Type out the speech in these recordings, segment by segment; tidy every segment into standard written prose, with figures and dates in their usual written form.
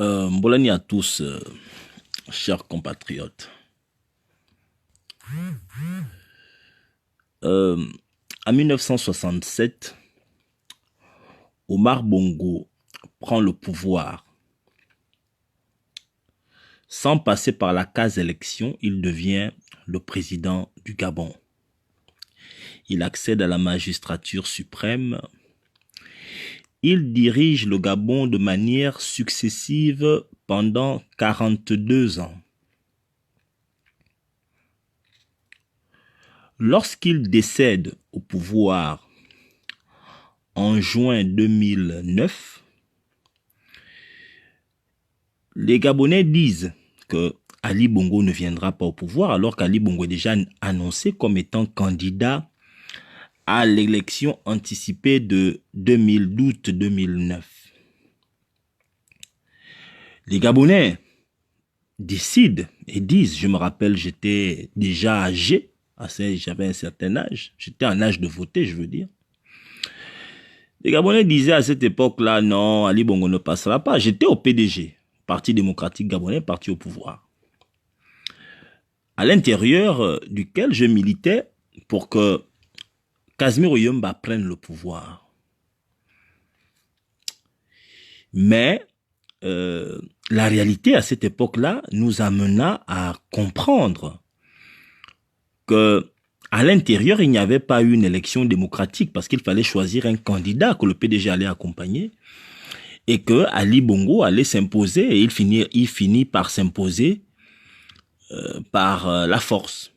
Mbolani à tous, chers compatriotes. Euh, En 1967, Omar Bongo prend le pouvoir. Sans passer par la case élection, il devient le président du Gabon. Il accède à la magistrature suprême. Il dirige le Gabon de manière successive pendant 42 ans. Lorsqu'il décède au pouvoir en juin 2009, les Gabonais disent que Ali Bongo ne viendra pas au pouvoir, alors qu'Ali Bongo est déjà annoncé comme étant candidat à l'élection anticipée de 2012-2009. Les Gabonais décident et disent, je me rappelle, j'étais déjà âgé, j'avais un certain âge, j'étais en âge de voter, je veux dire. Les Gabonais disaient à cette époque-là, non, Ali Bongo ne passera pas. J'étais au PDG, Parti démocratique gabonais, parti au pouvoir, à l'intérieur duquel je militais pour que Casimir Oyomba prenne le pouvoir. Mais la réalité à cette époque-là nous amena à comprendre que à l'intérieur, il n'y avait pas eu une élection démocratique parce qu'il fallait choisir un candidat que le PDG allait accompagner et que Ali Bongo allait s'imposer et il finit par s'imposer par la force,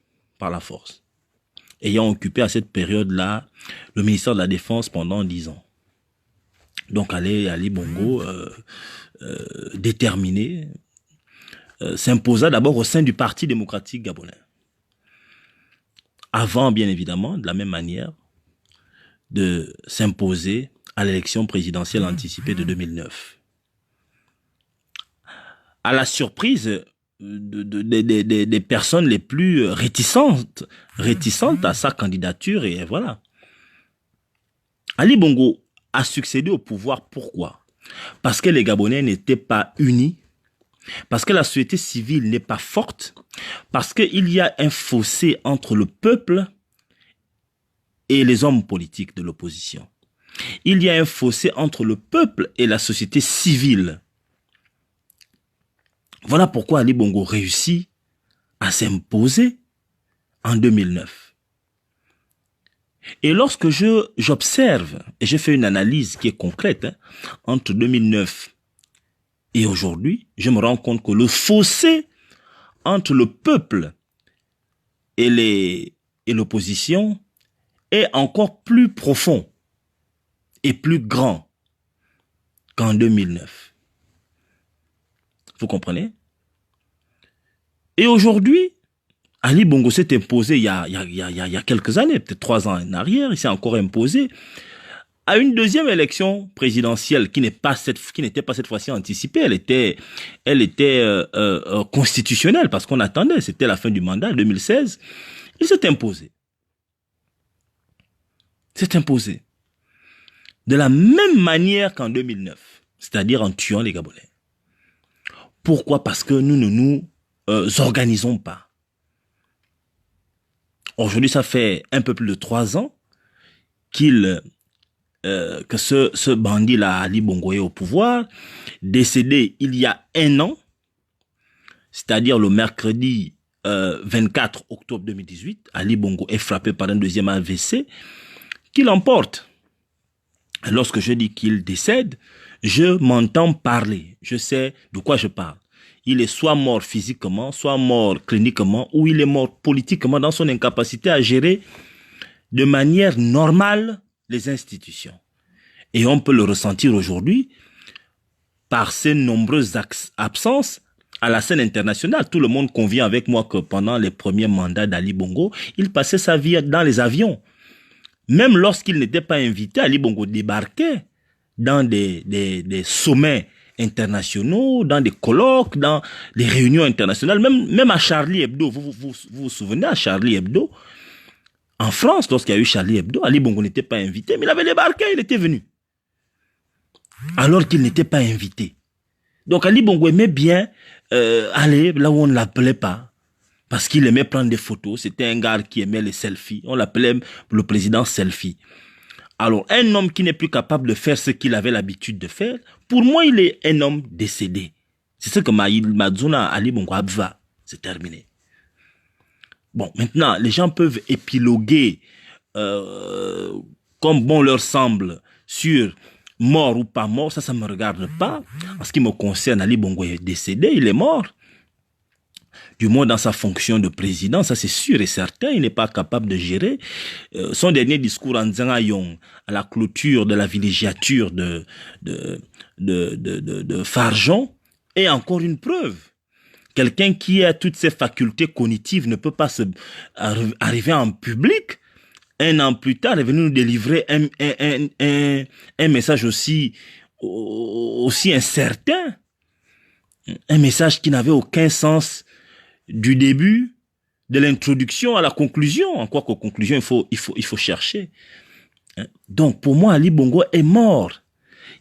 ayant occupé à cette période-là le ministère de la Défense pendant 10 ans. Donc Ali Bongo, déterminé, s'imposa d'abord au sein du Parti démocratique gabonais. Avant, bien évidemment, de la même manière, de s'imposer à l'élection présidentielle anticipée de 2009. À la surprise des personnes les plus réticentes à sa candidature, et voilà. Ali Bongo a succédé au pouvoir, pourquoi? Parce que les Gabonais n'étaient pas unis, parce que la société civile n'est pas forte, parce qu'il y a un fossé entre le peuple et les hommes politiques de l'opposition. Il y a un fossé entre le peuple et la société civile. Voilà pourquoi Ali Bongo réussit à s'imposer en 2009. Et lorsque j'observe, et je fais une analyse qui est concrète, entre 2009 et aujourd'hui, je me rends compte que le fossé entre le peuple et l'opposition est encore plus profond et plus grand qu'en 2009. Vous comprenez? Et aujourd'hui, Ali Bongo s'est imposé il y a quelques années, peut-être 3 ans en arrière, il s'est encore imposé à une deuxième élection présidentielle qui n'était pas cette fois-ci anticipée, elle était constitutionnelle parce qu'on attendait, c'était la fin du mandat 2016. Il s'est imposé. S'est imposé de la même manière qu'en 2009, c'est-à-dire en tuant les Gabonais. Pourquoi? Parce que nous ne nous organisons pas. Aujourd'hui, ça fait un peu plus de 3 ans que ce bandit-là, Ali Bongo, est au pouvoir, décédé il y a 1 an, c'est-à-dire le mercredi 24 octobre 2018, Ali Bongo est frappé par un deuxième AVC qui l'emporte. Lorsque je dis qu'il décède, je m'entends parler, je sais de quoi je parle. Il est soit mort physiquement, soit mort cliniquement, ou il est mort politiquement dans son incapacité à gérer de manière normale les institutions. Et on peut le ressentir aujourd'hui par ses nombreuses absences à la scène internationale. Tout le monde convient avec moi que pendant les premiers mandats d'Ali Bongo, il passait sa vie dans les avions. Même lorsqu'il n'était pas invité, Ali Bongo débarquait dans des sommets internationaux, dans des colloques, dans des réunions internationales, même à Charlie Hebdo. Vous vous souvenez, à Charlie Hebdo, en France, lorsqu'il y a eu Charlie Hebdo, Ali Bongo n'était pas invité, mais il avait débarqué, il était venu. Alors qu'il n'était pas invité. Donc Ali Bongo aimait bien aller là où on ne l'appelait pas. Parce qu'il aimait prendre des photos. C'était un gars qui aimait les selfies. On l'appelait le président selfie. Alors, un homme qui n'est plus capable de faire ce qu'il avait l'habitude de faire, pour moi, il est un homme décédé. C'est ce que Mazuna Ali Bongo Abva. C'est terminé. Bon, maintenant, les gens peuvent épiloguer comme bon leur semble sur mort ou pas mort. Ça ne me regarde pas. En ce qui me concerne, Ali Bongo est décédé, il est mort. Du moins dans sa fonction de président, ça c'est sûr et certain, il n'est pas capable de gérer. Son dernier discours en Nzangayong, à la clôture de la villégiature de Farjon, est encore une preuve. Quelqu'un qui a toutes ses facultés cognitives ne peut pas arriver en public. Un an plus tard, est venu nous délivrer un message aussi incertain. Un message qui n'avait aucun sens du début, de l'introduction à la conclusion. En quoi qu'aux conclusions, il faut chercher. Donc, pour moi, Ali Bongo est mort.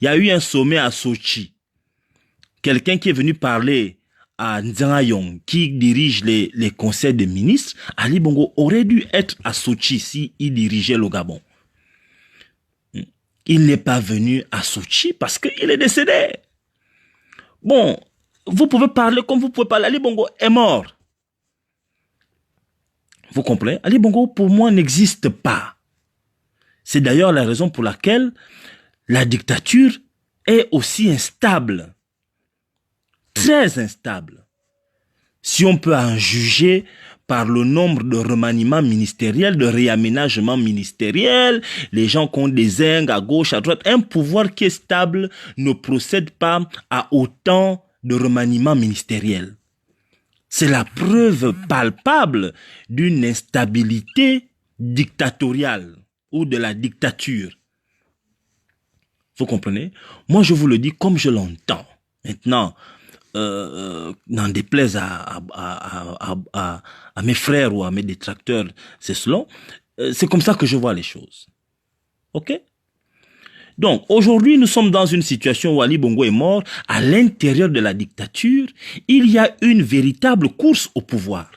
Il y a eu un sommet à Sochi. Quelqu'un qui est venu parler à Nzangayong, qui dirige les conseils des ministres, Ali Bongo aurait dû être à Sochi s'il dirigeait le Gabon. Il n'est pas venu à Sochi parce qu'il est décédé. Bon, vous pouvez parler comme vous pouvez parler. Ali Bongo est mort. Vous comprenez? Ali Bongo, pour moi, n'existe pas. C'est d'ailleurs la raison pour laquelle la dictature est aussi instable. Très instable. Si on peut en juger par le nombre de remaniements ministériels, de réaménagements ministériels, les gens qui ont des zingues à gauche, à droite, un pouvoir qui est stable ne procède pas à autant de remaniements ministériels. C'est la preuve palpable d'une instabilité dictatoriale ou de la dictature. Vous comprenez? Moi, je vous le dis comme je l'entends. Maintenant, n'en déplaise à mes frères ou à mes détracteurs, c'est cela. C'est comme ça que je vois les choses. OK? Donc, aujourd'hui, nous sommes dans une situation où Ali Bongo est mort. À l'intérieur de la dictature, il y a une véritable course au pouvoir.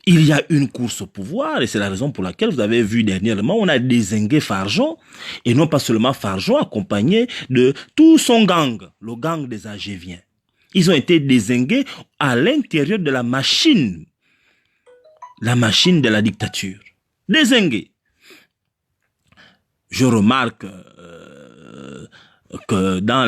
Il y a une course au pouvoir et c'est la raison pour laquelle vous avez vu dernièrement, on a dézingué Farjon et non pas seulement Farjon, accompagné de tout son gang, le gang des Agéviens. Ils ont été dézingués à l'intérieur de la machine de la dictature. Dézingués. Je remarque que dans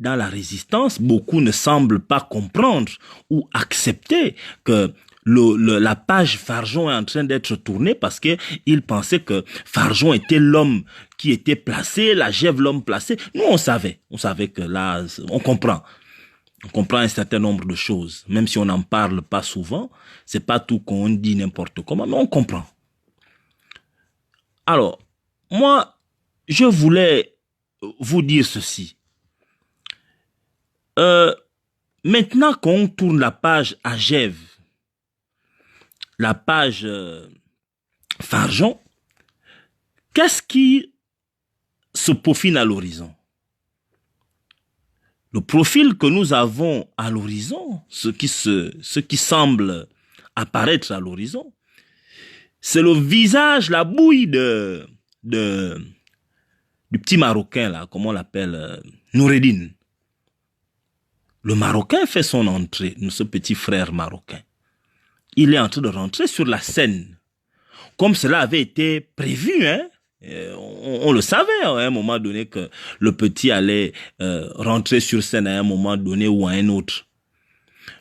la résistance, beaucoup ne semblent pas comprendre ou accepter que la page Farjon est en train d'être tournée parce qu'ils pensaient que Farjon était l'homme qui était placé, la Gève l'homme placé. Nous, on savait que là, on comprend un certain nombre de choses. Même si on n'en parle pas souvent, c'est pas tout qu'on dit n'importe comment, mais on comprend. Alors, moi, je voulais vous dire ceci. Maintenant qu'on tourne la page à Gève, la page Farjon, qu'est-ce qui se peaufine à l'horizon? Le profil que nous avons à l'horizon, ce qui semble apparaître à l'horizon, c'est le visage, la bouille du petit Marocain, là, comment on l'appelle, Noureddine. Le Marocain fait son entrée, ce petit frère marocain. Il est en train de rentrer sur la scène. Comme cela avait été prévu, hein. On le savait à un moment donné que le petit allait rentrer sur scène à un moment donné ou à un autre.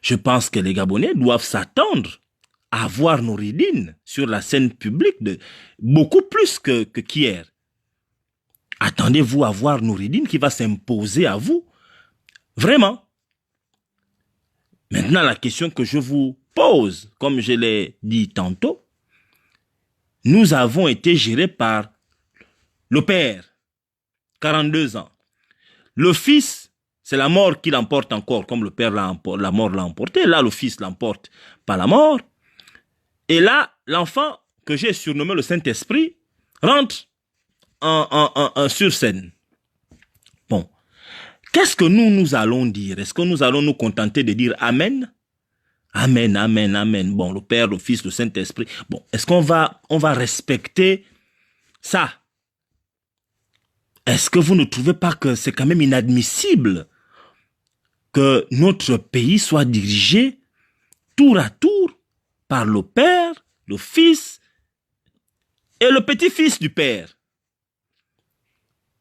Je pense que les Gabonais doivent s'attendre à voir Noureddine sur la scène publique beaucoup plus qu'hier. Attendez-vous à voir Noureddine qui va s'imposer à vous. Vraiment. Maintenant, la question que je vous pose, comme je l'ai dit tantôt, nous avons été gérés par le père, 42 ans. Le fils, c'est la mort qui l'emporte encore, comme le père la mort l'a emporté. Là, le fils l'emporte par la mort. Et là, l'enfant que j'ai surnommé le Saint-Esprit rentre sur scène. Bon. Qu'est-ce que nous allons dire? Est-ce que nous allons nous contenter de dire Amen? Amen, Amen, Amen. Bon, le Père, le Fils, le Saint-Esprit. Bon, est-ce qu'on va respecter ça? Est-ce que vous ne trouvez pas que c'est quand même inadmissible que notre pays soit dirigé tour à tour par le Père, le Fils et le petit-fils du Père?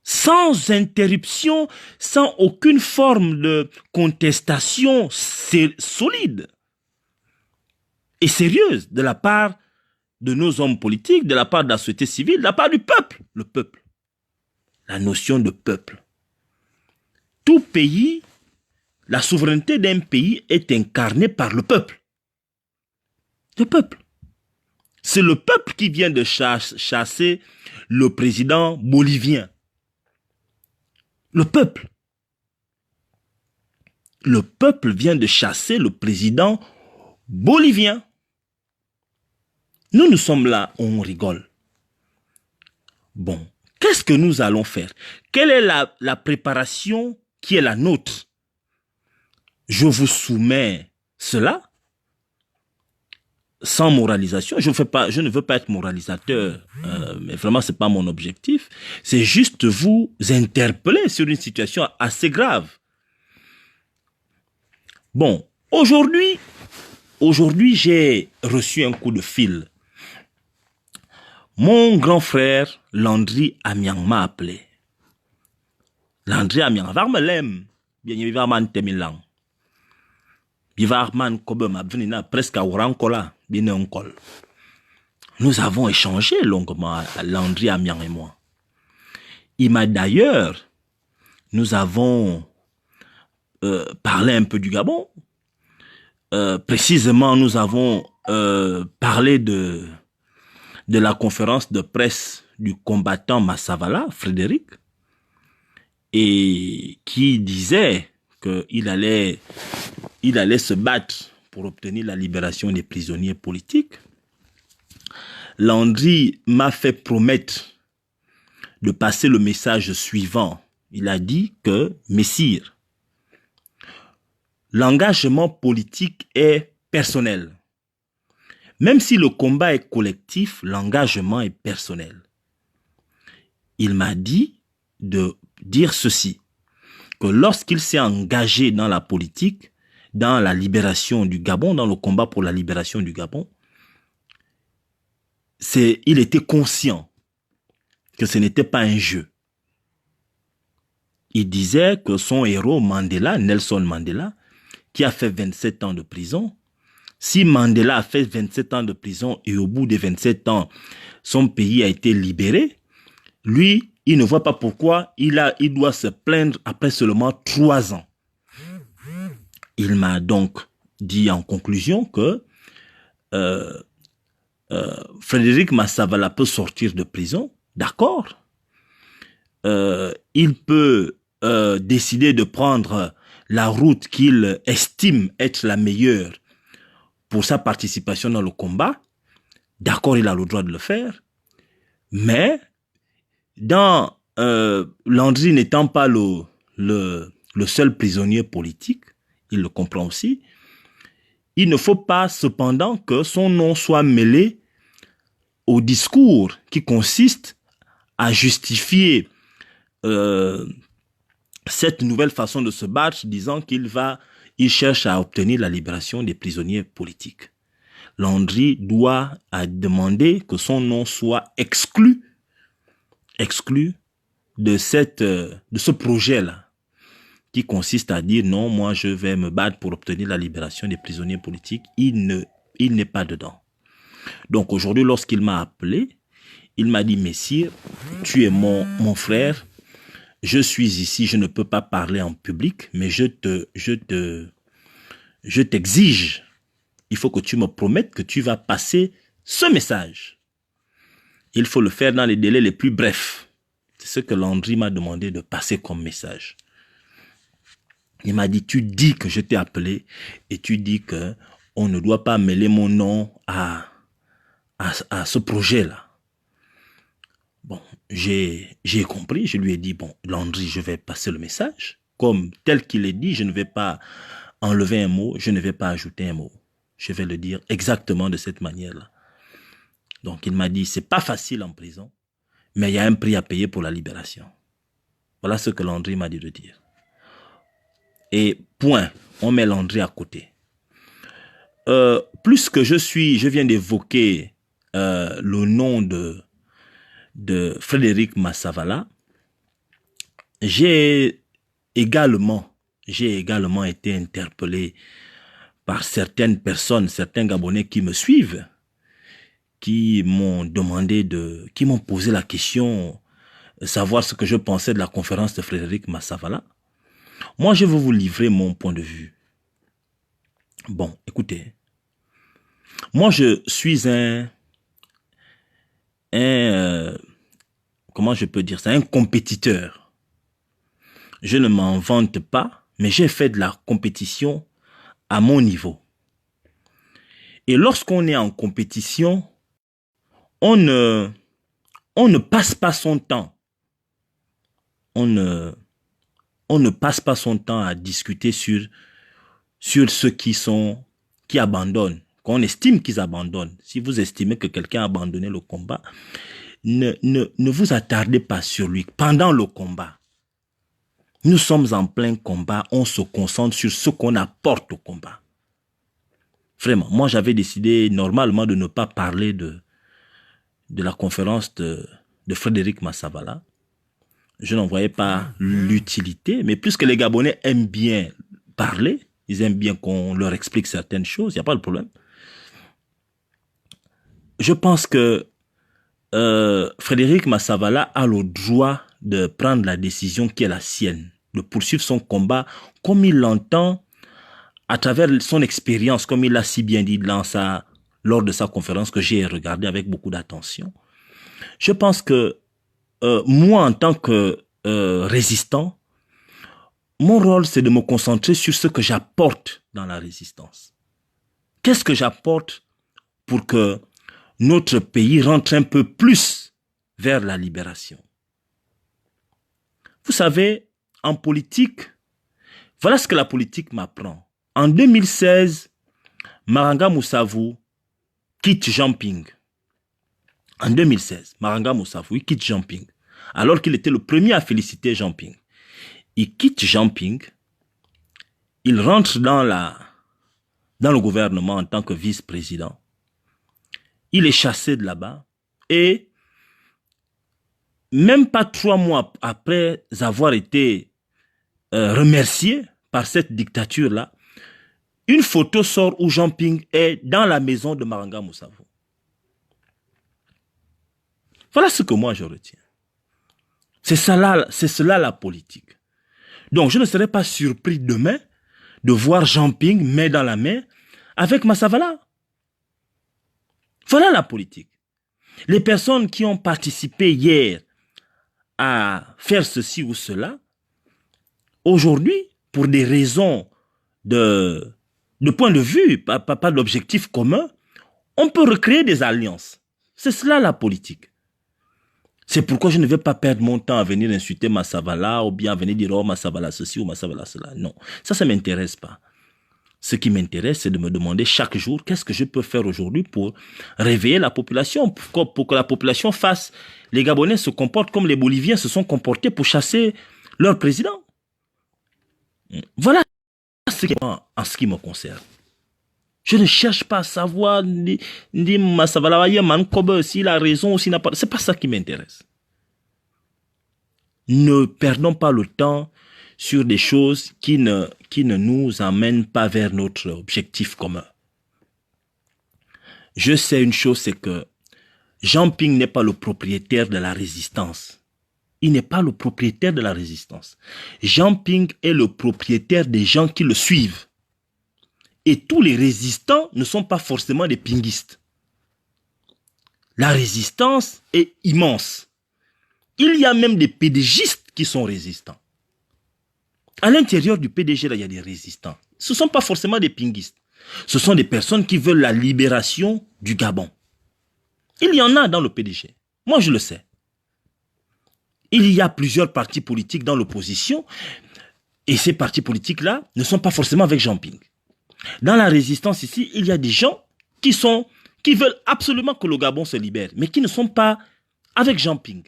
Sans interruption, sans aucune forme de contestation solide et sérieuse de la part de nos hommes politiques, de la part de la société civile, de la part du peuple. Le peuple. La notion de peuple. Tout pays, la souveraineté d'un pays est incarnée par le peuple. Le peuple. C'est le peuple qui vient de chasser le président bolivien. Le peuple. Le peuple vient de chasser le président bolivien. Nous sommes là, on rigole. Bon, qu'est-ce que nous allons faire? Quelle est la préparation qui est la nôtre? Je vous soumets cela sans moralisation. Je ne veux pas être moralisateur, mais vraiment, ce n'est pas mon objectif. C'est juste vous interpeller sur une situation assez grave. Bon, aujourd'hui, j'ai reçu un coup de fil. Mon grand frère, Landry Amiang, m'a appelé. Landry Amiang, var me lem. Bien évidemment, temilang. Bivarman Kobema, venina presque à Ourankola, bien un col. Nous avons échangé longuement, Landry Amiang et moi. Il m'a d'ailleurs, nous avons parlé un peu du Gabon. Précisément, nous avons parlé de la conférence de presse du combattant Massavala, Frédéric, et qui disait qu'il allait se battre pour obtenir la libération des prisonniers politiques. Landry m'a fait promettre de passer le message suivant. Il a dit que, messire, l'engagement politique est personnel. Même si le combat est collectif, l'engagement est personnel. Il m'a dit de dire ceci, que lorsqu'il s'est engagé dans la politique, dans la libération du Gabon, dans le combat pour la libération du Gabon, il était conscient que ce n'était pas un jeu. Il disait que son héros Mandela, Nelson Mandela, qui a fait 27 ans de prison, si Mandela a fait 27 ans de prison et au bout des 27 ans, son pays a été libéré, lui, il ne voit pas pourquoi il doit se plaindre après seulement 3 ans. Il m'a donc dit en conclusion que Frédéric Massavala peut sortir de prison, d'accord. Il peut décider de prendre la route qu'il estime être la meilleure pour sa participation dans le combat, d'accord, il a le droit de le faire, mais Landry n'étant pas le seul prisonnier politique, il le comprend aussi, il ne faut pas cependant que son nom soit mêlé au discours qui consiste à justifier cette nouvelle façon de se battre, disant qu'il cherche à obtenir la libération des prisonniers politiques. Landry doit demander que son nom soit exclu de ce projet-là, qui consiste à dire non, moi je vais me battre pour obtenir la libération des prisonniers politiques. Il n'est pas dedans. Donc aujourd'hui, lorsqu'il m'a appelé, il m'a dit, messire, tu es mon frère, je suis ici, je ne peux pas parler en public, mais je t'exige, il faut que tu me promettes que tu vas passer ce message. Il faut le faire dans les délais les plus brefs. C'est ce que Landry m'a demandé de passer comme message. Il m'a dit, tu dis que je t'ai appelé et tu dis que on ne doit pas mêler mon nom à ce projet-là. Bon, j'ai compris, je lui ai dit, bon, Landry, je vais passer le message, comme tel qu'il est dit, je ne vais pas enlever un mot, je ne vais pas ajouter un mot. Je vais le dire exactement de cette manière-là. Donc il m'a dit, c'est pas facile en prison, mais il y a un prix à payer pour la libération. Voilà ce que Landry m'a dit de dire. Et point, on met Landry à côté. Plus que je viens d'évoquer le nom de Frédéric Massavala, j'ai également été interpellé par certaines personnes, certains Gabonais qui me suivent, qui m'ont posé la question, savoir ce que je pensais de la conférence de Frédéric Massavala. Moi, je vais vous livrer mon point de vue. Bon, écoutez, moi je suis comment je peux dire ça, un compétiteur. Je ne m'en vante pas, mais j'ai fait de la compétition à mon niveau. Et lorsqu'on est en compétition, on ne passe pas son temps. On ne passe pas son temps à discuter sur ceux qui abandonnent, qu'on estime qu'ils abandonnent. Si vous estimez que quelqu'un a abandonné le combat, ne vous attardez pas sur lui pendant le combat. Nous sommes en plein combat, on se concentre sur ce qu'on apporte au combat. Vraiment, moi j'avais décidé normalement de ne pas parler de la conférence de Frédéric Massavala. Je n'en voyais pas l'utilité, mais puisque les Gabonais aiment bien parler, ils aiment bien qu'on leur explique certaines choses, il n'y a pas de problème. Je pense que Frédéric Massavala a le droit de prendre la décision qui est la sienne, de poursuivre son combat comme il l'entend à travers son expérience, comme il l'a si bien dit lors de sa conférence que j'ai regardé avec beaucoup d'attention. Je pense que moi, en tant que résistant, mon rôle, c'est de me concentrer sur ce que j'apporte dans la résistance. Qu'est-ce que j'apporte pour que notre pays rentre un peu plus vers la libération? Vous savez, en politique, voilà ce que la politique m'apprend. En 2016, Maranga Moussavou quitte Jean Ping. En 2016, Maranga Moussavou quitte Jean Ping, alors qu'il était le premier à féliciter Jean Ping. Il quitte Jean Ping, il rentre dans le gouvernement en tant que vice-président. Il est chassé de là-bas et même pas 3 mois après avoir été remercié par cette dictature-là, une photo sort où Jean Ping est dans la maison de Maranga Moussavou. Voilà ce que moi je retiens. C'est cela la politique. Donc je ne serais pas surpris demain de voir Jean Ping main dans la main avec Massavala. Voilà la politique. Les personnes qui ont participé hier à faire ceci ou cela, aujourd'hui, pour des raisons de point de vue, pas d'objectif commun, on peut recréer des alliances. C'est cela la politique. C'est pourquoi je ne vais pas perdre mon temps à venir insulter Massavala ou bien à venir dire « Oh, Massavala ceci ou Massavala cela ». Non, ça ne m'intéresse pas. Ce qui m'intéresse, c'est de me demander chaque jour qu'est-ce que je peux faire aujourd'hui pour réveiller la population, pour que la population fasse. Les Gabonais se comportent comme les Boliviens se sont comportés pour chasser leur président. Voilà en ce qui me concerne. Je ne cherche pas à savoir s'il a raison ou s'il n'a pas. C'est pas ça qui m'intéresse. Ne perdons pas le temps sur des choses qui ne nous emmènent pas vers notre objectif commun. Je sais une chose, c'est que Jean Ping n'est pas le propriétaire de la résistance. Il n'est pas le propriétaire de la résistance. Jean Ping est le propriétaire des gens qui le suivent. Et tous les résistants ne sont pas forcément des pinguistes. La résistance est immense. Il y a même des PDGistes qui sont résistants. À l'intérieur du PDG, là, il y a des résistants. Ce ne sont pas forcément des pinguistes. Ce sont des personnes qui veulent la libération du Gabon. Il y en a dans le PDG. Moi, je le sais. Il y a plusieurs partis politiques dans l'opposition. Et ces partis politiques-là ne sont pas forcément avec Jean Ping. Dans la résistance ici, il y a des gens qui veulent absolument que le Gabon se libère, mais qui ne sont pas avec Jean Ping.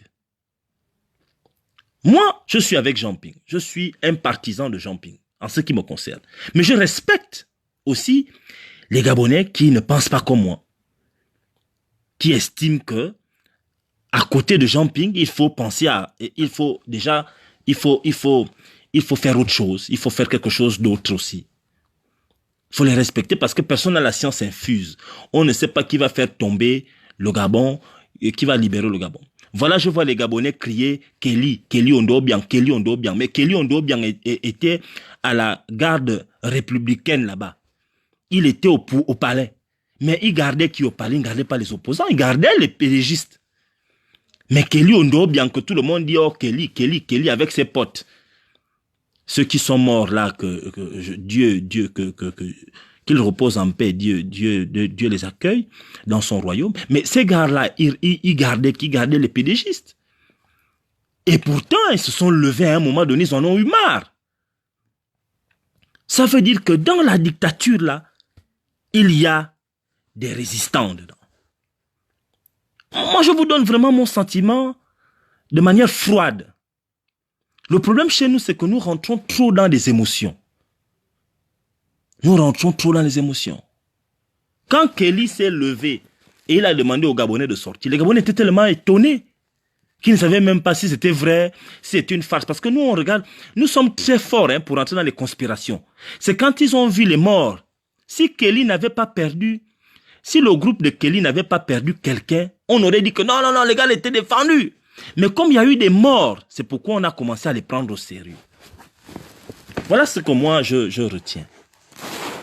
Moi, je suis avec Jean Ping. Je suis un partisan de Jean Ping, en ce qui me concerne. Mais je respecte aussi les Gabonais qui ne pensent pas comme moi, qui estiment que à côté de Jean Ping, il faut penser à, il faut faire autre chose. Il faut faire quelque chose d'autre aussi. Il faut les respecter parce que personne n'a la science infuse. On ne sait pas qui va faire tomber le Gabon et qui va libérer le Gabon. Voilà, je vois les Gabonais crier Kelly Ondobiang, Kelly Ondobiang. Mais Kelly Ondobiang était à la garde républicaine là-bas. Il était au palais. Mais il gardait qui au palais? Il ne gardait pas les opposants, il gardait les pérégistes. Mais Kelly Ondobiang, que tout le monde dit, oh Kelly, avec ses potes. Ceux qui sont morts là, qu'ils reposent en paix, Dieu les accueille dans son royaume. Mais ces gars-là, ils gardaient les pédégistes. Et pourtant, ils se sont levés à un moment donné, ils en ont eu marre. Ça veut dire que dans la dictature là, il y a des résistants dedans. Moi, je vous donne vraiment mon sentiment de manière froide. Le problème chez nous, c'est que nous rentrons trop dans des émotions. Nous rentrons trop dans les émotions. Quand Kelly s'est levé et il a demandé aux Gabonais de sortir, les Gabonais étaient tellement étonnés qu'ils ne savaient même pas si c'était vrai, si c'était une farce. Parce que nous, on regarde, nous sommes très forts pour entrer dans les conspirations. C'est quand ils ont vu les morts. Si Kelly n'avait pas perdu, si le groupe de Kelly n'avait pas perdu quelqu'un, on aurait dit que non, les gars étaient défendus. Mais comme il y a eu des morts, c'est pourquoi on a commencé à les prendre au sérieux. Voilà ce que moi je retiens.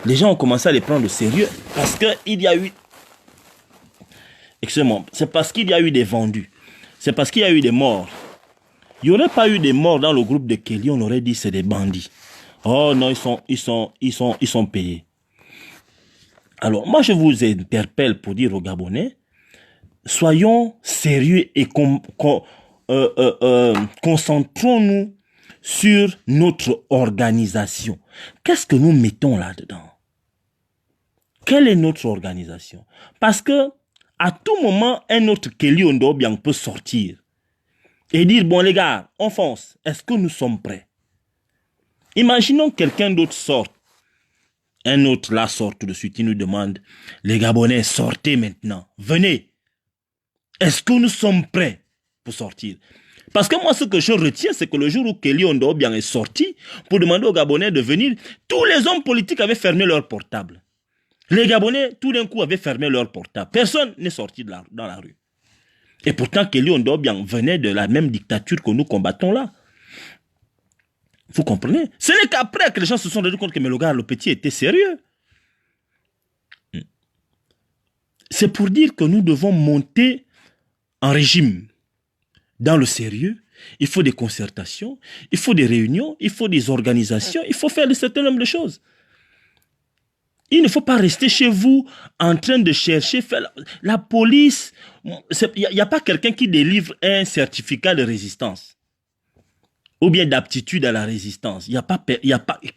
Les gens ont commencé à les prendre au sérieux parce qu'il y a eu... Excusez-moi, c'est parce qu'il y a eu des vendus. C'est parce qu'il y a eu des morts. Il n'y aurait pas eu des morts dans le groupe de Kelly, on aurait dit c'est des bandits. Oh non, ils sont payés. Alors, moi je vous interpelle pour dire aux Gabonais, soyons sérieux et concentrons-nous sur notre organisation. Qu'est-ce que nous mettons là-dedans? Quelle est notre organisation? Parce que à tout moment, un autre Kelly Ondobiang peut sortir et dire, bon les gars, on fonce. Est-ce que nous sommes prêts? Imaginons quelqu'un d'autre sorte. Un autre là sort tout de suite, il nous demande, les Gabonais, sortez maintenant, venez. Est-ce que nous sommes prêts pour sortir? Parce que moi, ce que je retiens, c'est que le jour où Kelly Ondobiang est sorti pour demander aux Gabonais de venir, tous les hommes politiques avaient fermé leur portable. Les Gabonais, tout d'un coup, avaient fermé leur portable. Personne n'est sorti dans la rue. Et pourtant, Kelly Ondobiang venait de la même dictature que nous combattons là. Vous comprenez? Ce n'est qu'après que les gens se sont rendus compte que mais le gars, le petit, était sérieux. C'est pour dire que nous devons monter en régime. Dans le sérieux, il faut des concertations, il faut des réunions, il faut des organisations, il faut faire un certain nombre de choses. Il ne faut pas rester chez vous en train de chercher, faire la police. Il n'y a pas quelqu'un qui délivre un certificat de résistance ou bien d'aptitude à la résistance.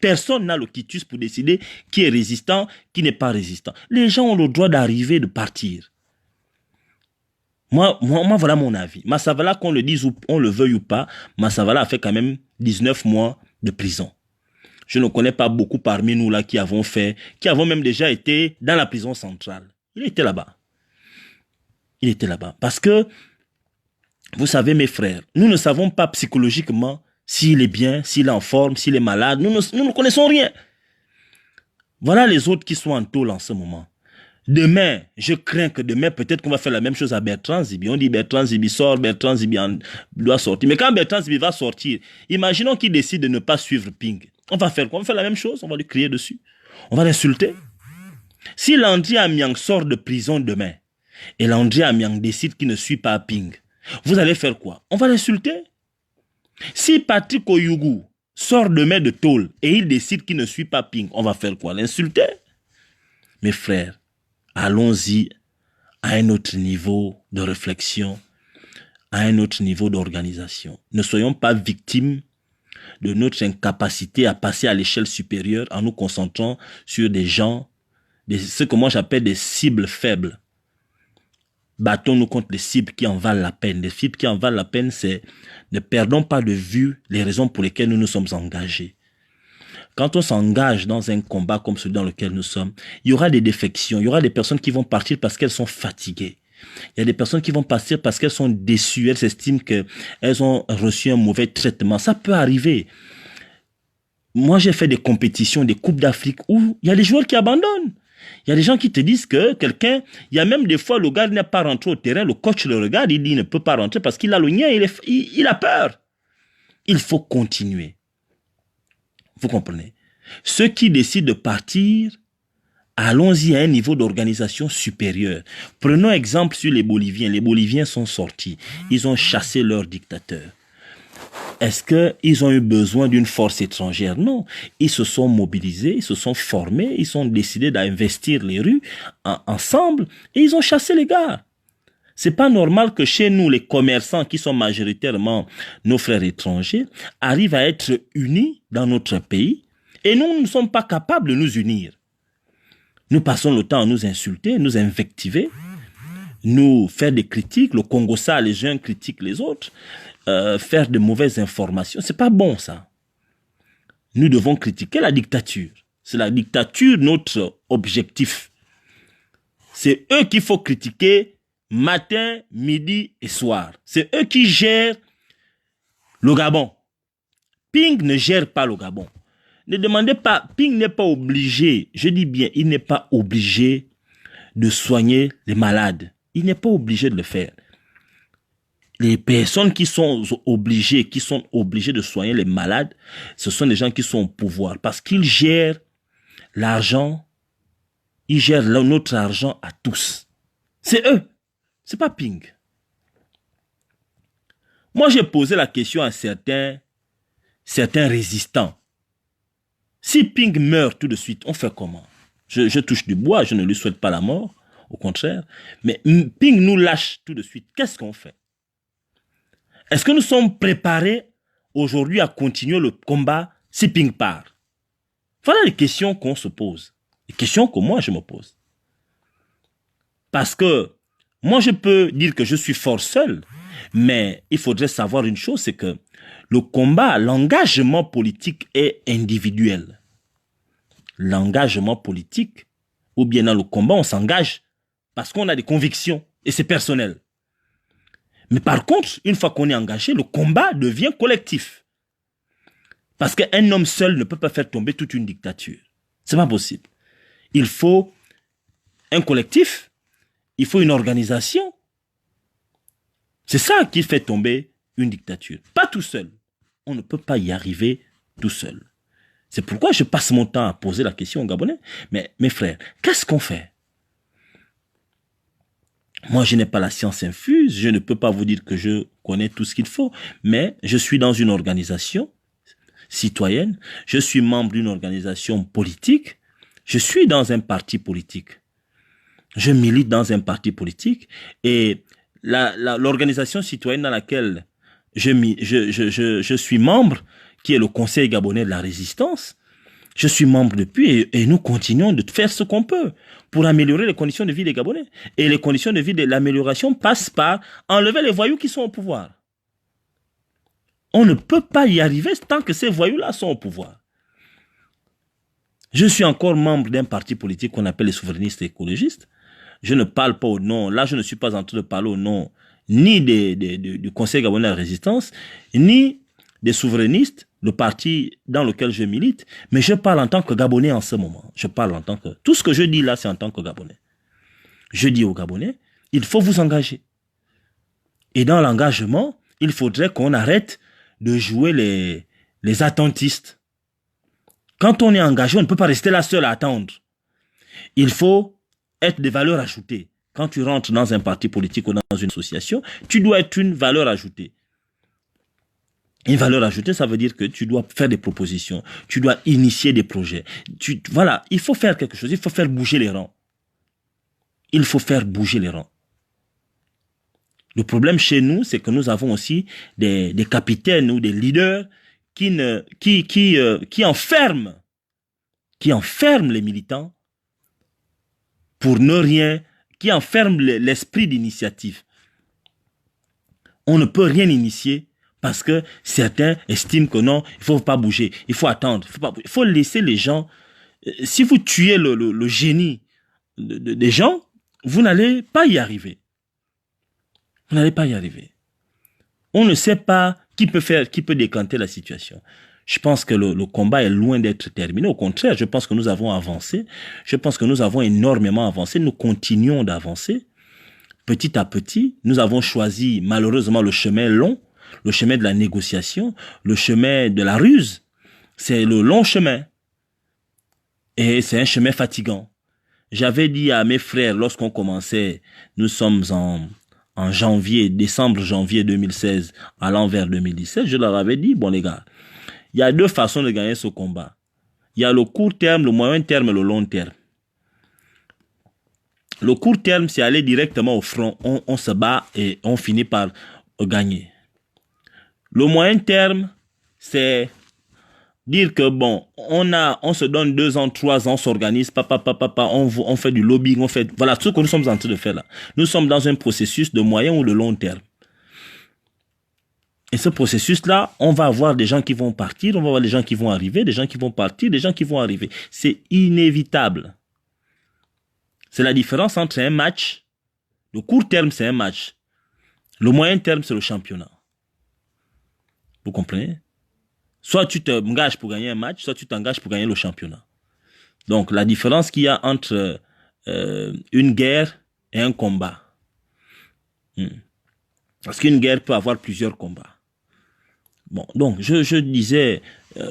Personne n'a le quitus pour décider qui est résistant, qui n'est pas résistant. Les gens ont le droit d'arriver, de partir. Moi, voilà mon avis. Massavala, qu'on le dise ou on le veuille ou pas, Massavala a fait quand même 19 mois de prison. Je ne connais pas beaucoup parmi nous là qui avons même déjà été dans la prison centrale. Il était là-bas. Il était là-bas. Parce que, vous savez mes frères, nous ne savons pas psychologiquement s'il est bien, s'il est en forme, s'il est malade. Nous ne connaissons rien. Voilà les autres qui sont en tôle en ce moment. Demain, je crains que demain, peut-être qu'on va faire la même chose à Bertrand Zibi. On dit Bertrand Zibi sort, Bertrand Zibi doit sortir. Mais quand Bertrand Zibi va sortir, imaginons qu'il décide de ne pas suivre Ping. On va faire quoi? On va faire la même chose, on va lui crier dessus. On va l'insulter. Si Landry Amiang sort de prison demain, et Landry Amiang décide qu'il ne suit pas Ping, vous allez faire quoi? On va l'insulter. Si Patrick Oyougou sort demain de tôle, et il décide qu'il ne suit pas Ping, on va faire quoi? L'insulter. Mes frères, allons-y à un autre niveau de réflexion, à un autre niveau d'organisation. Ne soyons pas victimes de notre incapacité à passer à l'échelle supérieure en nous concentrant sur des gens, ce que moi j'appelle des cibles faibles. Battons-nous contre les cibles qui en valent la peine. Les cibles qui en valent la peine, c'est ne perdons pas de vue les raisons pour lesquelles nous nous sommes engagés. Quand on s'engage dans un combat comme celui dans lequel nous sommes, il y aura des défections, il y aura des personnes qui vont partir parce qu'elles sont fatiguées. Il y a des personnes qui vont partir parce qu'elles sont déçues, elles s'estiment qu'elles ont reçu un mauvais traitement. Ça peut arriver. Moi, j'ai fait des compétitions, des Coupes d'Afrique où il y a des joueurs qui abandonnent. Il y a des gens qui te disent que quelqu'un, il y a même des fois, le gars n'est pas rentré au terrain, le coach le regarde, il dit il ne peut pas rentrer parce qu'il a le lien, il a peur. Il faut continuer. Vous comprenez? Ceux qui décident de partir, allons-y à un niveau d'organisation supérieur. Prenons exemple sur les Boliviens. Les Boliviens sont sortis. Ils ont chassé leur dictateur. Est-ce qu'ils ont eu besoin d'une force étrangère? Non. Ils se sont mobilisés, ils se sont formés, ils ont décidé d'investir les rues ensemble et ils ont chassé les gars. C'est pas normal que chez nous, les commerçants qui sont majoritairement nos frères étrangers arrivent à être unis dans notre pays et nous ne sommes pas capables de nous unir. Nous passons le temps à nous insulter, nous invectiver, nous faire des critiques. Le Congo, ça, les uns critiquent les autres, faire de mauvaises informations. C'est pas bon, ça. Nous devons critiquer la dictature. C'est la dictature notre objectif. C'est eux qu'il faut critiquer matin, midi et soir. C'est eux qui gèrent le Gabon. Ping ne gère pas le Gabon. Ne demandez pas, Ping n'est pas obligé, je dis bien, il n'est pas obligé de soigner les malades. Il n'est pas obligé de le faire. Les personnes qui sont obligées de soigner les malades, ce sont les gens qui sont au pouvoir parce qu'ils gèrent l'argent, ils gèrent notre argent à tous. C'est eux. C'est pas Ping. Moi, j'ai posé la question à certains résistants. Si Ping meurt tout de suite, on fait comment? Je touche du bois, je ne lui souhaite pas la mort, au contraire. Mais Ping nous lâche tout de suite. Qu'est-ce qu'on fait? Est-ce que nous sommes préparés aujourd'hui à continuer le combat si Ping part? Voilà les questions qu'on se pose. Les questions que moi, je me pose. Parce que moi, je peux dire que je suis fort seul, mais il faudrait savoir une chose, c'est que le combat, l'engagement politique est individuel. L'engagement politique, ou bien dans le combat, on s'engage parce qu'on a des convictions et c'est personnel. Mais par contre, une fois qu'on est engagé, le combat devient collectif. Parce qu'un homme seul ne peut pas faire tomber toute une dictature. C'est pas possible. Il faut un collectif, il faut une organisation. C'est ça qui fait tomber une dictature. Pas tout seul. On ne peut pas y arriver tout seul. C'est pourquoi je passe mon temps à poser la question aux Gabonais. Mais mes frères, qu'est-ce qu'on fait? Moi, je n'ai pas la science infuse. Je ne peux pas vous dire que je connais tout ce qu'il faut. Mais je suis dans une organisation citoyenne. Je suis membre d'une organisation politique. Je suis dans un parti politique. Je milite dans un parti politique. Et l'organisation citoyenne dans laquelle je suis membre, qui est le Conseil gabonais de la résistance, je suis membre depuis et nous continuons de faire ce qu'on peut pour améliorer les conditions de vie des Gabonais. Et les conditions de vie de l'amélioration passent par enlever les voyous qui sont au pouvoir. On ne peut pas y arriver tant que ces voyous-là sont au pouvoir. Je suis encore membre d'un parti politique qu'on appelle les souverainistes et écologistes. Je ne parle pas au nom, là je ne suis pas en train de parler au nom ni du Conseil gabonais de la résistance, ni des souverainistes, le parti dans lequel je milite, mais je parle en tant que Gabonais en ce moment. Je parle en tant que... Tout ce que je dis là, c'est en tant que Gabonais. Je dis aux Gabonais, il faut vous engager. Et dans l'engagement, il faudrait qu'on arrête de jouer les attentistes. Quand on est engagé, on ne peut pas rester là seul à attendre. Il faut être des valeurs ajoutées. Quand tu rentres dans un parti politique ou dans une association, tu dois être une valeur ajoutée. Une valeur ajoutée, ça veut dire que tu dois faire des propositions, tu dois initier des projets. Voilà, il faut faire quelque chose, il faut faire bouger les rangs. Il faut faire bouger les rangs. Le problème chez nous, c'est que nous avons aussi des capitaines ou des leaders qui enferme les militants pour ne rien, qui enferme l'esprit d'initiative. On ne peut rien initier parce que certains estiment que non, il ne faut pas bouger, il faut attendre, il faut laisser les gens. Si vous tuez le génie des gens, vous n'allez pas y arriver. Vous n'allez pas y arriver. On ne sait pas qui peut décanter la situation. Je pense que le combat est loin d'être terminé. Au contraire, je pense que nous avons avancé. Je pense que nous avons énormément avancé. Nous continuons d'avancer. Petit à petit, nous avons choisi malheureusement le chemin long, le chemin de la négociation, le chemin de la ruse. C'est le long chemin. Et c'est un chemin fatigant. J'avais dit à mes frères lorsqu'on commençait, nous sommes en décembre-janvier 2016, allant vers 2017, je leur avais dit, bon les gars, il y a deux façons de gagner ce combat. Il y a le court terme, le moyen terme et le long terme. Le court terme, c'est aller directement au front. On se bat et on finit par gagner. Le moyen terme, c'est dire que bon, on se donne 2 ans, 3 ans, on s'organise, on fait du lobbying, voilà tout ce que nous sommes en train de faire là. Nous sommes dans un processus de moyen ou de long terme. Et ce processus-là, on va avoir des gens qui vont partir, on va avoir des gens qui vont arriver, des gens qui vont partir, des gens qui vont arriver. C'est inévitable. C'est la différence entre un match. Le court terme, c'est un match. Le moyen terme, c'est le championnat. Vous comprenez? Soit tu t'engages pour gagner un match, soit tu t'engages pour gagner le championnat. Donc, la différence qu'il y a entre une guerre et un combat. Parce qu'une guerre peut avoir plusieurs combats. Bon, donc, je disais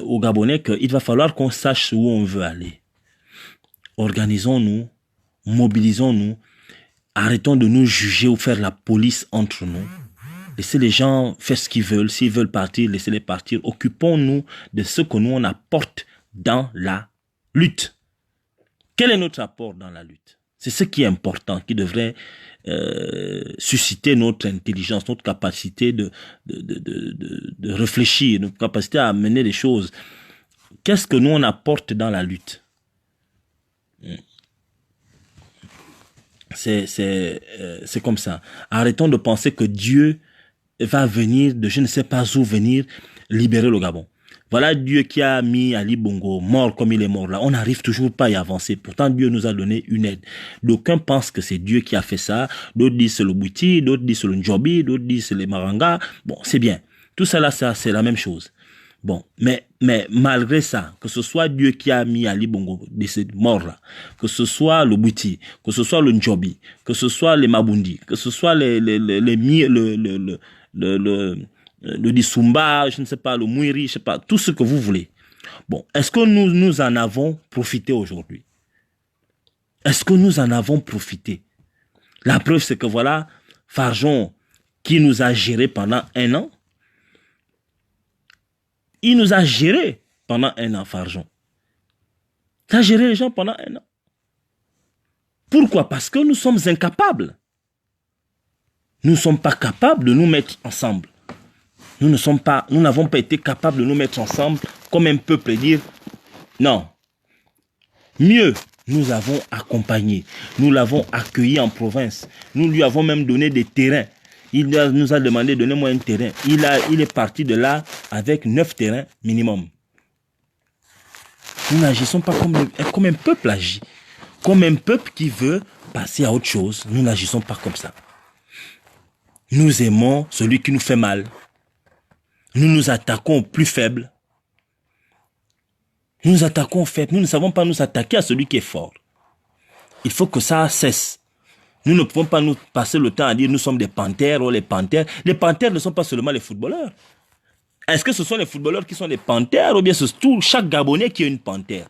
aux Gabonais qu'il va falloir qu'on sache où on veut aller. Organisons-nous, mobilisons-nous, arrêtons de nous juger ou faire la police entre nous. Laissez les gens faire ce qu'ils veulent. S'ils veulent partir, laissez-les partir. Occupons-nous de ce que nous, on apporte dans la lutte. Quel est notre apport dans la lutte? C'est ce qui est important, qui devrait susciter notre intelligence, notre capacité de réfléchir, notre capacité à mener les choses. Qu'est-ce que nous, on apporte dans la lutte? C'est comme ça. Arrêtons de penser que Dieu va venir de je ne sais pas où venir libérer le Gabon. Voilà Dieu qui a mis Ali Bongo mort comme il est mort là. On n'arrive toujours pas à y avancer. Pourtant, Dieu nous a donné une aide. D'aucuns pensent que c'est Dieu qui a fait ça. D'autres disent c'est le Bouti, d'autres disent c'est le Ndjobi, d'autres disent c'est les Maranga. Bon, c'est bien. Tout ça là, c'est la même chose. Bon, mais malgré ça, que ce soit Dieu qui a mis Ali Bongo mort là, que ce soit le Bouti, que ce soit le Ndjobi, que ce soit les Mabundi, que ce soit le Dissoumba, je ne sais pas, le Mouiri, je sais pas, tout ce que vous voulez. Bon, est-ce que nous en avons profité aujourd'hui? Est-ce que nous en avons profité? La preuve, c'est que voilà, Farjon, qui nous a géré pendant 1 an, il nous a géré pendant 1 an, Farjon. Il a géré les gens pendant 1 an. Pourquoi? Parce que nous sommes incapables. Nous ne sommes pas capables de nous mettre ensemble. Nous n'avons pas été capables de nous mettre ensemble comme un peuple et dire non. Mieux, nous avons accompagné. Nous l'avons accueilli en province. Nous lui avons même donné des terrains. Il nous a demandé, donnez-moi un terrain. Il est parti de là avec 9 terrains minimum. Nous n'agissons pas comme un peuple agit. Comme un peuple qui veut passer à autre chose. Nous n'agissons pas comme ça. Nous aimons celui qui nous fait mal. Nous nous attaquons aux plus faibles. Nous nous attaquons aux faibles. Nous ne savons pas nous attaquer à celui qui est fort. Il faut que ça cesse. Nous ne pouvons pas nous passer le temps à dire nous sommes des panthères ou les panthères. Les panthères ne sont pas seulement les footballeurs. Est-ce que ce sont les footballeurs qui sont des panthères ou bien c'est tout chaque Gabonais qui est une panthère?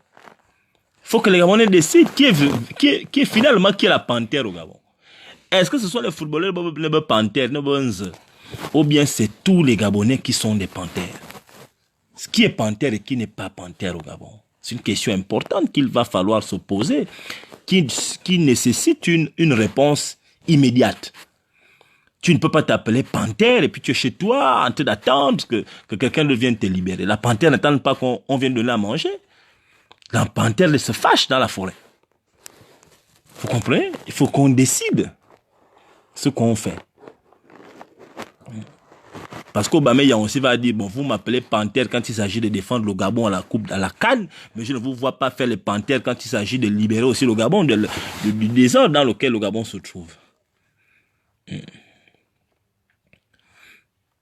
Il faut que les Gabonais décident qui est finalement qui est la panthère au Gabon. Est-ce que ce sont les footballeurs les panthères ou bien c'est tous les Gabonais qui sont des panthères? Ce qui est panthère et qui n'est pas panthère au Gabon? C'est une question importante qu'il va falloir se poser, qui nécessite une réponse immédiate. Tu ne peux pas t'appeler panthère et puis tu es chez toi en train d'attendre que quelqu'un vienne te libérer. La panthère n'attend pas qu'on vienne de la manger. La panthère elle se fâche dans la forêt. Vous comprenez? Il faut qu'on décide ce qu'on fait. Parce qu'Aubameyang aussi va dire, bon, vous m'appelez panthère quand il s'agit de défendre le Gabon à la CAN, mais je ne vous vois pas faire les panthères quand il s'agit de libérer aussi le Gabon du désordre dans lequel le Gabon se trouve.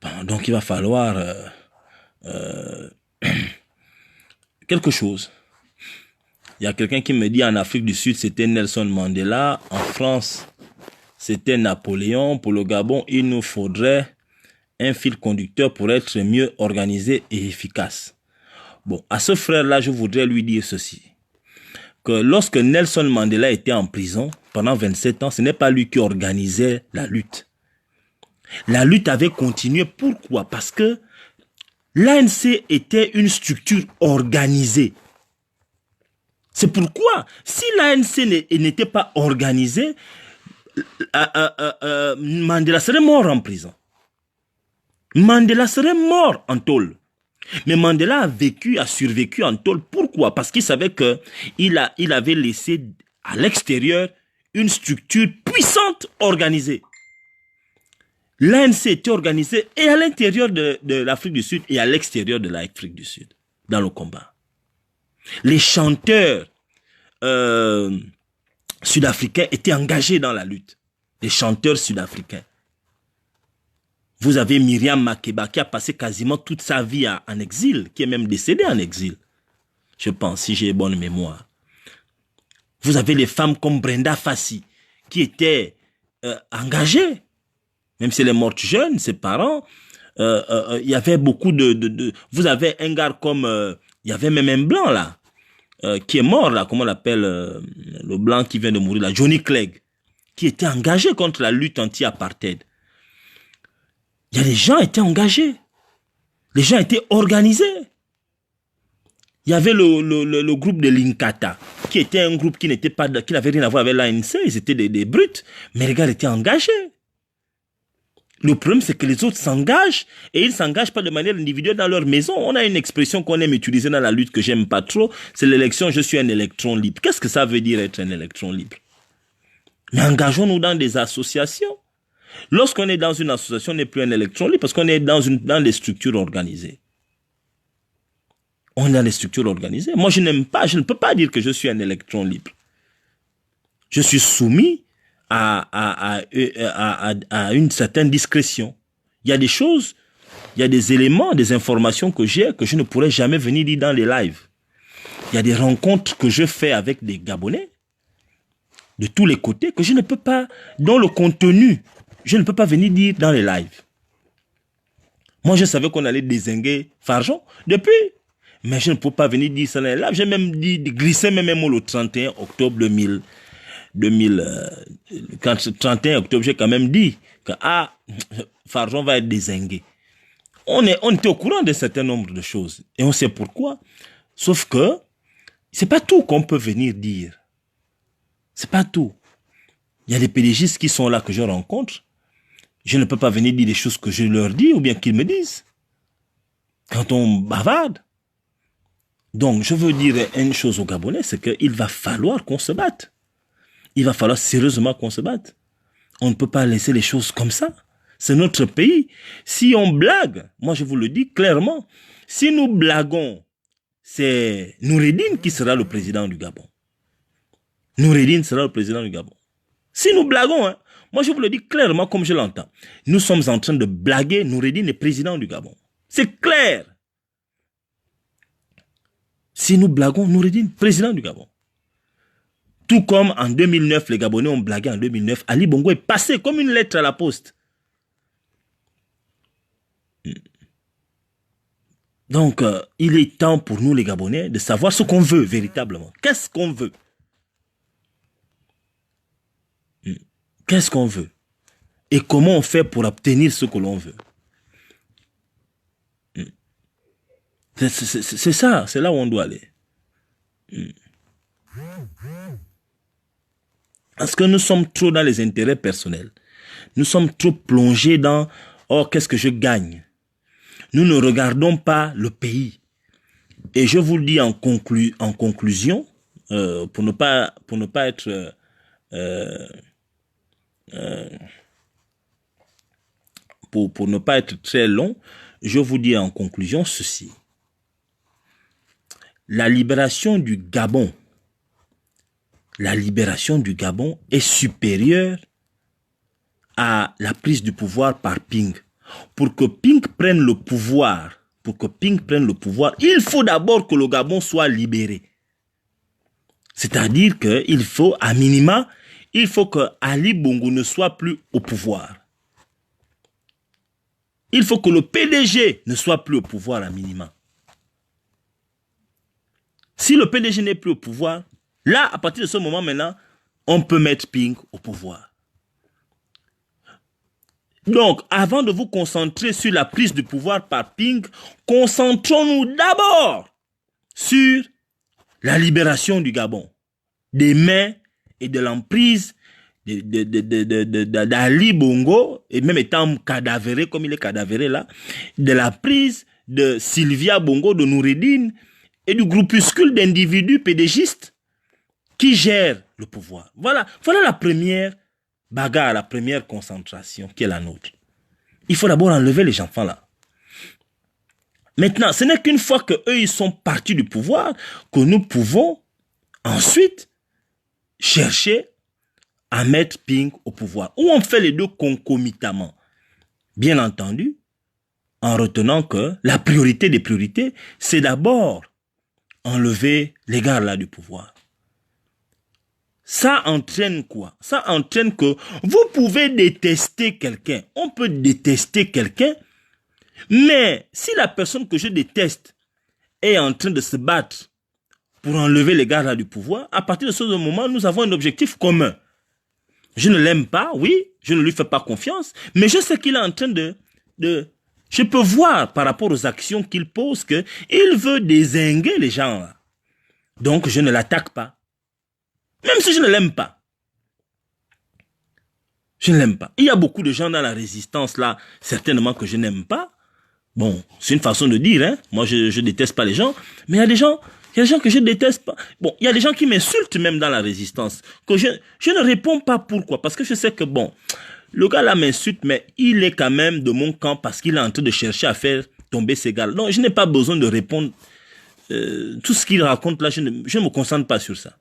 Bon, donc il va falloir quelque chose. Il y a quelqu'un qui me dit en Afrique du Sud, c'était Nelson Mandela. En France, c'était Napoléon. Pour le Gabon, il nous faudrait un fil conducteur pour être mieux organisé et efficace. Bon, à ce frère-là, je voudrais lui dire ceci. Que lorsque Nelson Mandela était en prison, pendant 27 ans, ce n'est pas lui qui organisait la lutte. La lutte avait continué. Pourquoi? Parce que l'ANC était une structure organisée. C'est pourquoi, si l'ANC n'était pas organisée, Mandela serait mort en prison. Mandela serait mort en tôle. Mais Mandela a survécu en tôle. Pourquoi? Parce qu'il savait qu'il avait laissé à l'extérieur une structure puissante organisée. L'ANC était organisée et à l'intérieur de l'Afrique du Sud et à l'extérieur de l'Afrique du Sud, dans le combat. Les chanteurs sud-africains étaient engagés dans la lutte. Les chanteurs sud-africains. Vous avez Myriam Makeba qui a passé quasiment toute sa vie en exil, qui est même décédée en exil. Je pense, si j'ai bonne mémoire. Vous avez les femmes comme Brenda Fassie qui étaient engagées. Même si elle est morte jeune, ses parents, il y avait beaucoup vous avez un gars comme... il y avait même un blanc là, qui est mort là, comment on l'appelle, le blanc qui vient de mourir là, Johnny Clegg, qui était engagé contre la lutte anti-apartheid. Il y a des gens qui étaient engagés. Les gens étaient organisés. Il y avait le groupe de l'Inkata, qui était un groupe qui n'avait rien à voir avec l'ANC, ils étaient des brutes, mais les gars étaient engagés. Le problème, c'est que les autres s'engagent et ils ne s'engagent pas de manière individuelle dans leur maison. On a une expression qu'on aime utiliser dans la lutte que j'aime pas trop, c'est l'élection « je suis un électron libre ». Qu'est-ce que ça veut dire être un électron libre? Mais engageons-nous dans des associations. Lorsqu'on est dans une association, on n'est plus un électron libre parce qu'on est dans des structures organisées. On est dans des structures organisées. Moi, je ne peux pas dire que je suis un électron libre. Je suis soumis à une certaine discrétion. Il y a des choses, il y a des éléments, des informations que j'ai que je ne pourrais jamais venir dire dans les lives. Il y a des rencontres que je fais avec des Gabonais de tous les côtés que je ne peux pas, dont le contenu, je ne peux pas venir dire dans les lives. Moi, je savais qu'on allait dézinguer Farjon depuis, mais je ne peux pas venir dire ça dans les lives. J'ai même dit, glisser même le 31 octobre 31 octobre, j'ai quand même dit que Farjon va être dézingué. On était au courant d'un certain nombre de choses et on sait pourquoi. Sauf que c'est pas tout qu'on peut venir dire. C'est pas tout. Il y a des pédégistes qui sont là que je rencontre. Je ne peux pas venir dire des choses que je leur dis ou bien qu'ils me disent. Quand on bavarde. Donc, je veux dire une chose aux Gabonais, c'est qu'il va falloir qu'on se batte. Il va falloir sérieusement qu'on se batte. On ne peut pas laisser les choses comme ça. C'est notre pays. Si on blague, moi je vous le dis clairement, si nous blaguons, c'est Noureddine qui sera le président du Gabon. Noureddine sera le président du Gabon. Si nous blaguons, hein, moi je vous le dis clairement comme je l'entends. Nous sommes en train de blaguer, Noureddine est président du Gabon. C'est clair. Si nous blaguons, Noureddine, président du Gabon. Tout comme en 2009, les Gabonais ont blagué en 2009, Ali Bongo est passé comme une lettre à la poste. Donc, il est temps pour nous les Gabonais de savoir ce qu'on veut véritablement. Qu'est-ce qu'on veut? Qu'est-ce qu'on veut? Et comment on fait pour obtenir ce que l'on veut? C'est ça, c'est là où on doit aller. Parce que nous sommes trop dans les intérêts personnels. Nous sommes trop plongés dans « Oh, qu'est-ce que je gagne ?» Nous ne regardons pas le pays. Et je vous le dis en conclusion, pour ne pas être pour ne pas être très long, je vous dis en conclusion ceci. La libération du Gabon est supérieure à la prise du pouvoir par Ping. Pour que Ping prenne le pouvoir, il faut d'abord que le Gabon soit libéré. C'est-à-dire qu'il faut, à minima, il faut que Ali Bongo ne soit plus au pouvoir. Il faut que le PDG ne soit plus au pouvoir, à minima. Si le PDG n'est plus au pouvoir, là, à partir de ce moment maintenant, on peut mettre Ping au pouvoir. Donc, avant de vous concentrer sur la prise du pouvoir par Ping, concentrons-nous d'abord sur la libération du Gabon, des mains et de l'emprise d'Ali Bongo, et même étant cadavéré, comme il est cadavéré là, de la prise de Sylvia Bongo, de Noureddine, et du groupuscule d'individus pédégistes qui gèrent le pouvoir. Voilà la première bagarre, la première concentration qui est la nôtre. Il faut d'abord enlever les enfants là. Maintenant, ce n'est qu'une fois qu'eux ils sont partis du pouvoir que nous pouvons ensuite chercher à mettre Ping au pouvoir. Ou on fait les deux concomitamment. Bien entendu, en retenant que la priorité des priorités, c'est d'abord enlever les gars là du pouvoir. Ça entraîne quoi? Ça entraîne que vous pouvez détester quelqu'un. On peut détester quelqu'un, mais si la personne que je déteste est en train de se battre pour enlever les gars là du pouvoir, à partir de ce moment, nous avons un objectif commun. Je ne l'aime pas, oui, je ne lui fais pas confiance, mais je sais qu'il est en train je peux voir par rapport aux actions qu'il pose qu'il veut dézinguer les gens là. Donc je ne l'attaque pas. Même si je ne l'aime pas. Je ne l'aime pas. Il y a beaucoup de gens dans la résistance là, certainement que je n'aime pas. Bon, c'est une façon de dire, hein. Moi je déteste pas les gens, mais il y a des gens que je déteste pas. Bon, il y a des gens qui m'insultent même dans la résistance, que je ne réponds pas pourquoi. Parce que je sais que bon, le gars là m'insulte, mais il est quand même de mon camp parce qu'il est en train de chercher à faire tomber ses gars. Donc je n'ai pas besoin de répondre. Tout ce qu'il raconte là, je ne me concentre pas sur ça.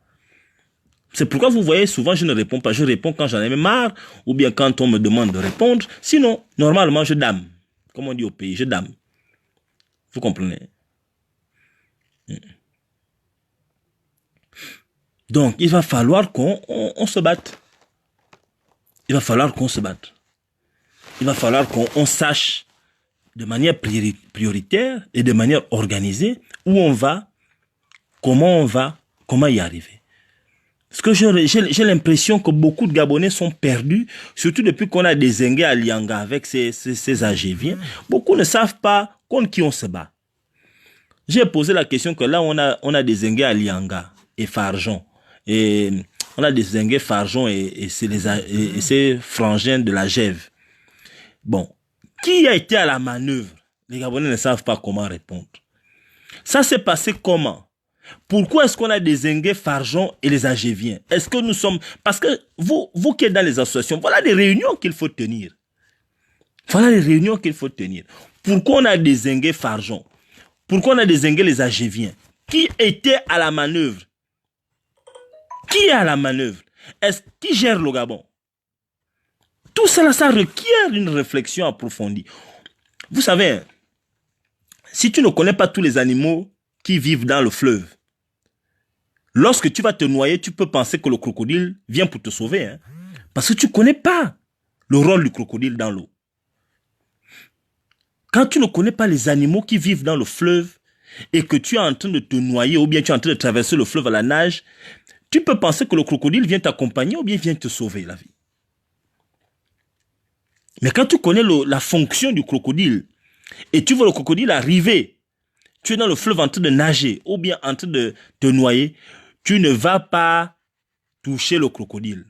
C'est pourquoi vous voyez souvent je ne réponds pas. Je réponds quand j'en ai marre ou bien quand on me demande de répondre. Sinon, normalement, je dame. Comme on dit au pays, je dame. Vous comprenez? Donc, il va falloir qu'on se batte. Il va falloir qu'on se batte. Il va falloir qu'on sache de manière prioritaire et de manière organisée où on va, comment y arriver. Parce que j'ai l'impression que beaucoup de Gabonais sont perdus, surtout depuis qu'on a dézingué Alianga avec ces Agéviens. Beaucoup ne savent pas contre qui on se bat. J'ai posé la question que là, on a dézingué Alianga et Farjon. Et on a dézingué Farjon et ces frangins de la Gève. Bon, qui a été à la manœuvre? Les Gabonais ne savent pas comment répondre. Ça s'est passé comment? Pourquoi est-ce qu'on a dézingué Farjon et les Agéviens? Est-ce que nous sommes... Parce que vous qui êtes dans les associations, voilà des réunions qu'il faut tenir. Voilà les réunions qu'il faut tenir. Pourquoi on a dézingué Farjon? Pourquoi on a dézingué les Agéviens? Qui était à la manœuvre? Qui est à la manœuvre? Qui gère le Gabon? Tout cela, ça requiert une réflexion approfondie. Vous savez, si tu ne connais pas tous les animaux qui vivent dans le fleuve, lorsque tu vas te noyer, tu peux penser que le crocodile vient pour te sauver. Hein? Parce que tu ne connais pas le rôle du crocodile dans l'eau. Quand tu ne connais pas les animaux qui vivent dans le fleuve et que tu es en train de te noyer ou bien tu es en train de traverser le fleuve à la nage, tu peux penser que le crocodile vient t'accompagner ou bien vient te sauver la vie. Mais quand tu connais la fonction du crocodile et tu vois le crocodile arriver, tu es dans le fleuve en train de nager ou bien en train de te noyer, tu ne vas pas toucher le crocodile.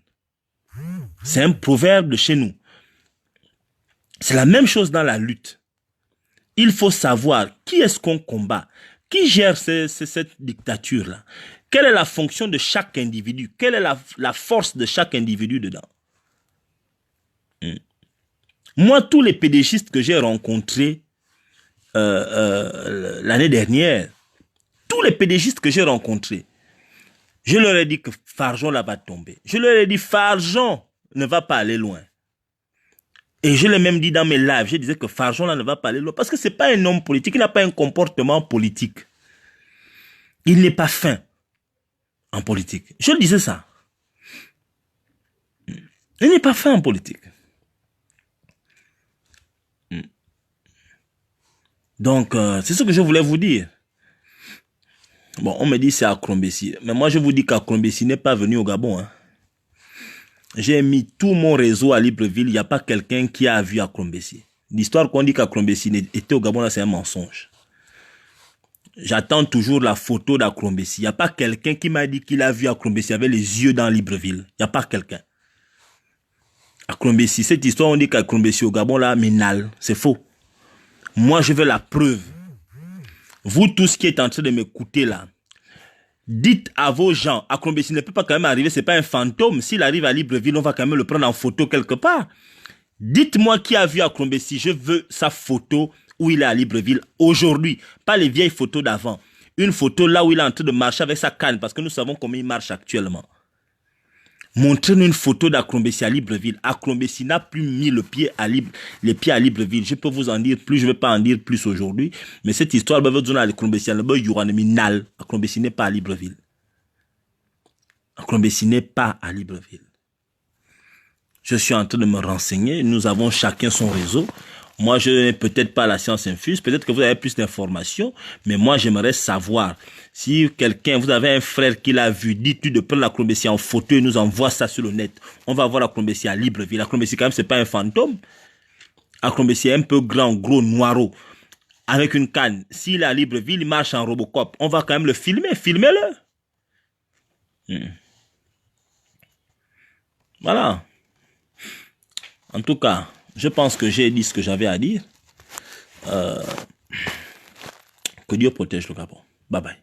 C'est un proverbe de chez nous. C'est la même chose dans la lutte. Il faut savoir qui est-ce qu'on combat, qui gère cette dictature-là. Quelle est la fonction de chaque individu? Quelle est la force de chaque individu dedans? Moi, tous les pédégistes que j'ai rencontrés l'année dernière, tous les pédégistes que j'ai rencontrés, je leur ai dit que Farjon là va tomber. Je leur ai dit Farjon ne va pas aller loin. Et je l'ai même dit dans mes lives, je disais que Farjon là ne va pas aller loin parce que c'est pas un homme politique, il n'a pas un comportement politique. Il n'est pas fin en politique. Je le disais ça. Il n'est pas fin en politique. Donc, c'est ce que je voulais vous dire. Bon, on me dit c'est Akrombessi. Mais moi, je vous dis qu'Akrombessi n'est pas venu au Gabon. Hein. J'ai mis tout mon réseau à Libreville. Il n'y a pas quelqu'un qui a vu Akrombessi. L'histoire qu'on dit qu'Akrombessi était au Gabon, là, c'est un mensonge. J'attends toujours la photo d'Akrombessi. Il n'y a pas quelqu'un qui m'a dit qu'il a vu Akrombessi avec les yeux dans Libreville. Il n'y a pas quelqu'un. Akrombessi, cette histoire, on dit qu'Akrombessi au Gabon, là, minal. C'est faux. Moi, je veux la preuve. Vous tous qui êtes en train de m'écouter là, dites à vos gens, Akrombessi ne peut pas quand même arriver, c'est pas un fantôme. S'il arrive à Libreville, on va quand même le prendre en photo quelque part. Dites-moi qui a vu Akrombessi. Je veux sa photo où il est à Libreville aujourd'hui. Pas les vieilles photos d'avant. Une photo là où il est en train de marcher avec sa canne parce que nous savons comment il marche actuellement. Montrez-nous une photo d'Akrombessi à Libreville. Akrombessi n'a plus mis les pieds à Libreville. Je peux vous en dire plus, je ne vais pas en dire plus aujourd'hui. Mais cette histoire, Akrombessi n'est pas à Libreville. Akrombessi n'est pas à Libreville. Je suis en train de me renseigner. Nous avons chacun son réseau. Moi, je n'ai peut-être pas la science infuse. Peut-être que vous avez plus d'informations. Mais moi, j'aimerais savoir si quelqu'un, vous avez un frère qui l'a vu, dites-lui de prendre Akrombessi en photo et nous envoie ça sur le net. On va voir Akrombessi à Libreville. Akrombessi, quand même, c'est pas un fantôme. Akrombessi est un peu grand, gros, noiro, avec une canne. S'il est à Libreville, il marche en Robocop. On va quand même le filmer. Filmez-le. Voilà. En tout cas, je pense que j'ai dit ce que j'avais à dire. Que Dieu protège le Gabon. Bye bye.